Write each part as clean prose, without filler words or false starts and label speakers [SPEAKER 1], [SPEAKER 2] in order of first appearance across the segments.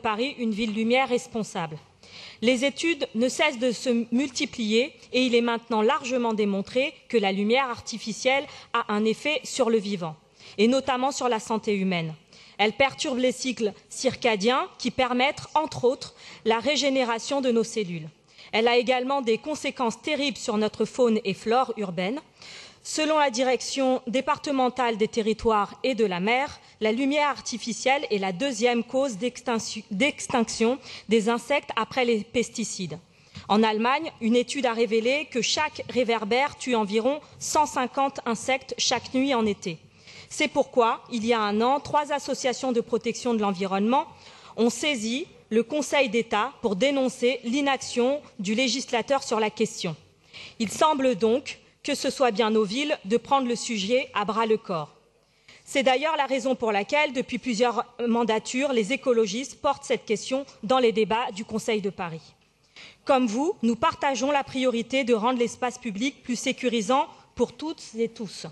[SPEAKER 1] Paris une ville lumière responsable. Les études ne cessent de se multiplier et il est maintenant largement démontré que la lumière artificielle a un effet sur le vivant, et notamment sur la santé humaine. Elle perturbe les cycles circadiens qui permettent, entre autres, la régénération de nos cellules. Elle a également des conséquences terribles sur notre faune et flore urbaine. Selon la direction départementale des territoires et de la mer, la lumière artificielle est la deuxième cause d'extinction des insectes après les pesticides. En Allemagne, une étude a révélé que chaque réverbère tue environ 150 insectes chaque nuit en été. C'est pourquoi, il y a un an, 3 associations de protection de l'environnement ont saisi le Conseil d'État pour dénoncer l'inaction du législateur sur la question. Il semble donc que ce soit bien nos villes de prendre le sujet à bras-le-corps. C'est d'ailleurs la raison pour laquelle, depuis plusieurs mandatures, les écologistes portent cette question dans les débats du Conseil de Paris. Comme vous, nous partageons la priorité de rendre l'espace public plus sécurisant pour toutes et tous.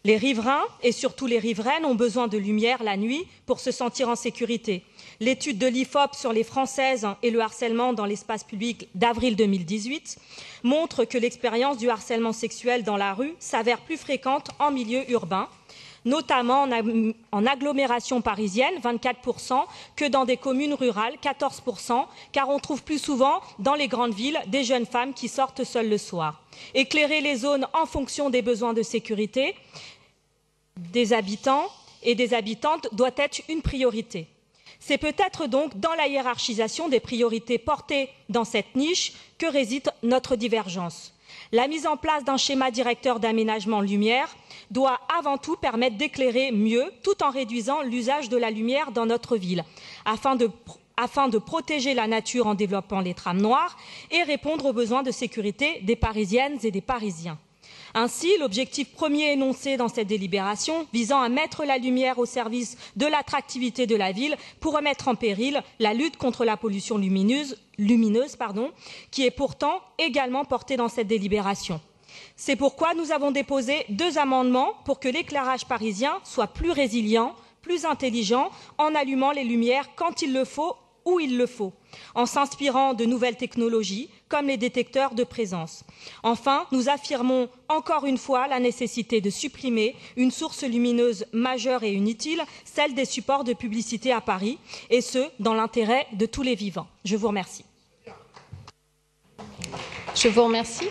[SPEAKER 1] Les riverains et surtout les riveraines ont besoin de lumière la nuit pour se sentir en sécurité. L'étude de l'IFOP sur les Françaises et le harcèlement dans l'espace public d'avril 2018 montre que l'expérience du harcèlement sexuel dans la rue s'avère plus fréquente en milieu urbain, notamment en agglomération parisienne, 24%, que dans des communes rurales, 14%, car on trouve plus souvent dans les grandes villes des jeunes femmes qui sortent seules le soir. Éclairer les zones en fonction des besoins de sécurité des habitants et des habitantes doit être une priorité. C'est peut-être donc dans la hiérarchisation des priorités portées dans cette niche que réside notre divergence. La mise en place d'un schéma directeur d'aménagement lumière doit avant tout permettre d'éclairer mieux tout en réduisant l'usage de la lumière dans notre ville, afin de protéger la nature en développant les trames noires et répondre aux besoins de sécurité des Parisiennes et des Parisiens. Ainsi, l'objectif premier énoncé dans cette délibération visant à mettre la lumière au service de l'attractivité de la ville pour remettre en péril la lutte contre la pollution lumineuse, qui est pourtant également portée dans cette délibération. C'est pourquoi nous avons déposé 2 amendements pour que l'éclairage parisien soit plus résilient, plus intelligent, en allumant les lumières quand il le faut, où il le faut, en s'inspirant de nouvelles technologies comme les détecteurs de présence. Enfin, nous affirmons encore une fois la nécessité de supprimer une source lumineuse majeure et inutile, celle des supports de publicité à Paris, et ce, dans l'intérêt de tous les vivants. Je vous remercie.
[SPEAKER 2] Je vous remercie.